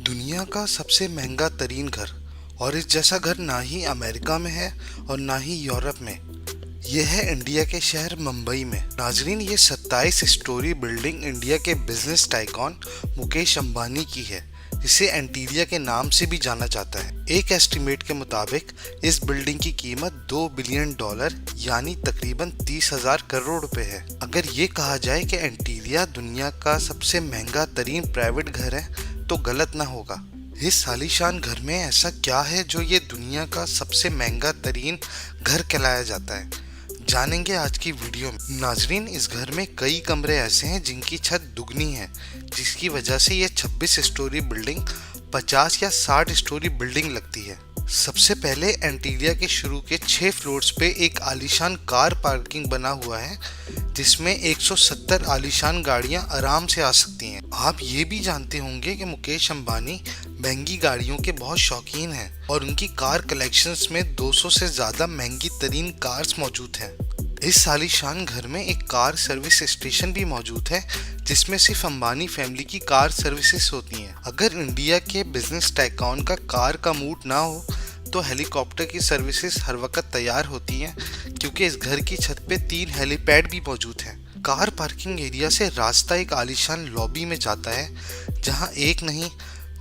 दुनिया का सबसे महंगा तरीन घर, और इस जैसा घर ना ही अमेरिका में है और ना ही यूरोप में। यह है इंडिया के शहर मुंबई में। नाजरीन, ये 27 स्टोरी बिल्डिंग इंडिया के बिजनेस टाइकॉन मुकेश अंबानी की है, जिसे एंटीरिया के नाम से भी जाना जाता है। एक एस्टिमेट के मुताबिक इस बिल्डिंग की कीमत $2 बिलियन यानी तकरीबन 30,000 करोड़ रुपए है। अगर ये कहा जाए कि एंटीरिया दुनिया का सबसे महंगा तरीन प्राइवेट घर है तो गलत ना होगा। इस आलीशान घर में ऐसा क्या है जो ये दुनिया का सबसे महंगा तरीन घर कहलाया जाता है, जानेंगे आज की वीडियो में। नाजरीन, इस घर में कई कमरे ऐसे हैं जिनकी छत दुगनी है, जिसकी वजह से ये 26 स्टोरी बिल्डिंग 50 या 60 स्टोरी बिल्डिंग लगती है। सबसे पहले एंटीरिया के शुरू के 6 फ्लोर्स पे एक आलीशान कार पार्किंग बना हुआ है, जिसमें 170 आलीशान गाड़ियां आराम से आ सकती हैं। आप ये भी जानते होंगे कि मुकेश अंबानी महंगी गाड़ियों के बहुत शौकीन हैं और उनकी कार कलेक्शंस में 200 से ज्यादा महंगी तरीन कार्स मौजूद हैं। इस आलीशान घर में एक कार सर्विस स्टेशन भी मौजूद है, जिसमें सिर्फ अंबानी फैमिली की कार सर्विसेज होती हैं। अगर इंडिया के बिजनेस टाइकॉन का कार का मूड ना हो तो हेलीकॉप्टर की सर्विसेज हर वक्त तैयार होती हैं, क्योंकि इस घर की छत पे 3 हेलीपैड भी मौजूद हैं। कार पार्किंग एरिया से रास्ता एक आलीशान लॉबी में जाता है, जहां एक नहीं,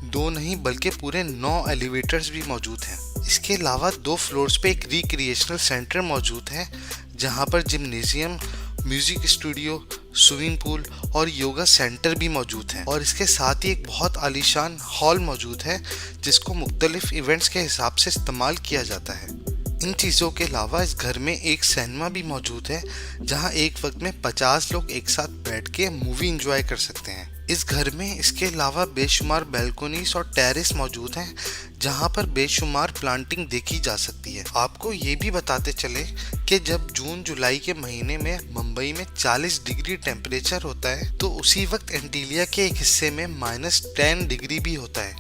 2 नहीं बल्कि पूरे 9 एलिवेटर्स भी मौजूद हैं। इसके अलावा 2 फ्लोर्स पे एक रिक्रिएशनल सेंटर मौजूद है, जहां पर gymnasium, music studio, swimming pool और योगा सेंटर भी मौजूद हैं। और इसके साथ ही एक बहुत आलीशान हॉल मौजूद है, जिसको मुख्तलिफ इवेंट्स के हिसाब से इस्तेमाल किया जाता है। इन चीज़ों के अलावा इस घर में एक सिनेमा भी मौजूद है, जहां एक वक्त में 50 लोग एक साथ बैठ के मूवी एंजॉय कर सकते हैं। इस घर में इसके अलावा बेशुमार बैल्कोनीज और टेरेस मौजूद हैं, जहां पर बेशुमार प्लांटिंग देखी जा सकती है। आपको ये भी बताते चले कि जब जून जुलाई के महीने में मुंबई में 40 डिग्री टेम्परेचर होता है, तो उसी वक्त एंटीलिया के एक हिस्से में -10 डिग्री भी होता है।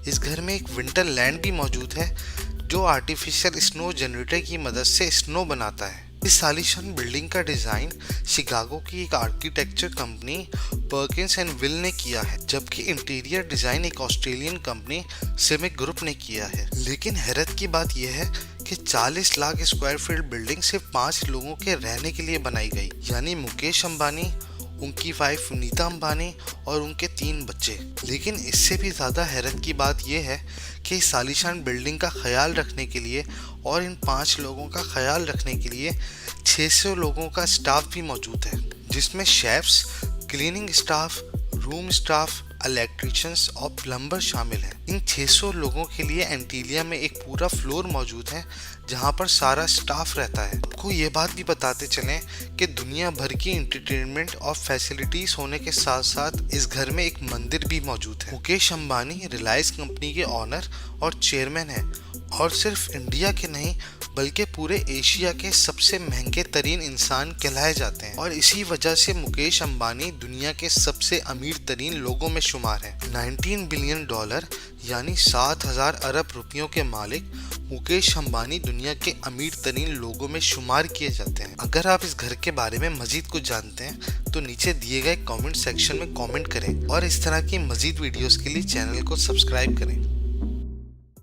इस घर में एक विंटर लैंड भी मौजूद है, जो आर्टिफिशियल स्नो जनरेटर की मदद से स्नो बनाता है। इस आलीशान बिल्डिंग का डिजाइन शिकागो की एक architecture company Perkins and will ने किया है, जबकि इंटीरियर डिजाइन एक ऑस्ट्रेलियन कंपनी सिमिक ग्रुप ने किया है। लेकिन हैरत की बात यह है कि 40 लाख स्क्वायर फीट बिल्डिंग सिर्फ 5 लोगों के रहने के लिए बनाई गई, यानी मुकेश अंबानी, उनकी वाइफ नीता अंबानी और उनके 3 बच्चे। लेकिन इससे भी ज़्यादा हैरत की बात यह है कि इस आलीशान बिल्डिंग का ख्याल रखने के लिए और इन 5 लोगों का ख्याल रखने के लिए 600 लोगों का स्टाफ भी मौजूद है, जिसमें chefs, cleaning staff, room staff, electricians और प्लम्बर शामिल हैं। इन 600 लोगों के लिए एंटीलिया में एक पूरा फ्लोर मौजूद है, जहां पर सारा स्टाफ रहता है। आपको ये बात भी बताते चलें कि दुनिया भर की एंटरटेनमेंट और फैसिलिटीज होने के साथ साथ इस घर में एक मंदिर भी मौजूद है। मुकेश अंबानी रिलायंस कंपनी के ऑनर और चेयरमैन हैं, और सिर्फ इंडिया के नहीं बल्कि पूरे एशिया के सबसे महंगे तरीन इंसान कहलाए जाते हैं। और इसी वजह से मुकेश अंबानी दुनिया के सबसे अमीर तरीन लोगों में शुमार है। $19 बिलियन यानी 7,000 अरब रुपयों के मालिक मुकेश अंबानी दुनिया के अमीर तरीन लोगों में शुमार किए जाते हैं। अगर आप इस घर के बारे में मजीद कुछ जानते हैं तो नीचे दिए गए कमेंट सेक्शन में कमेंट करें, और इस तरह की मजीद वीडियोस के लिए चैनल को सब्सक्राइब करें।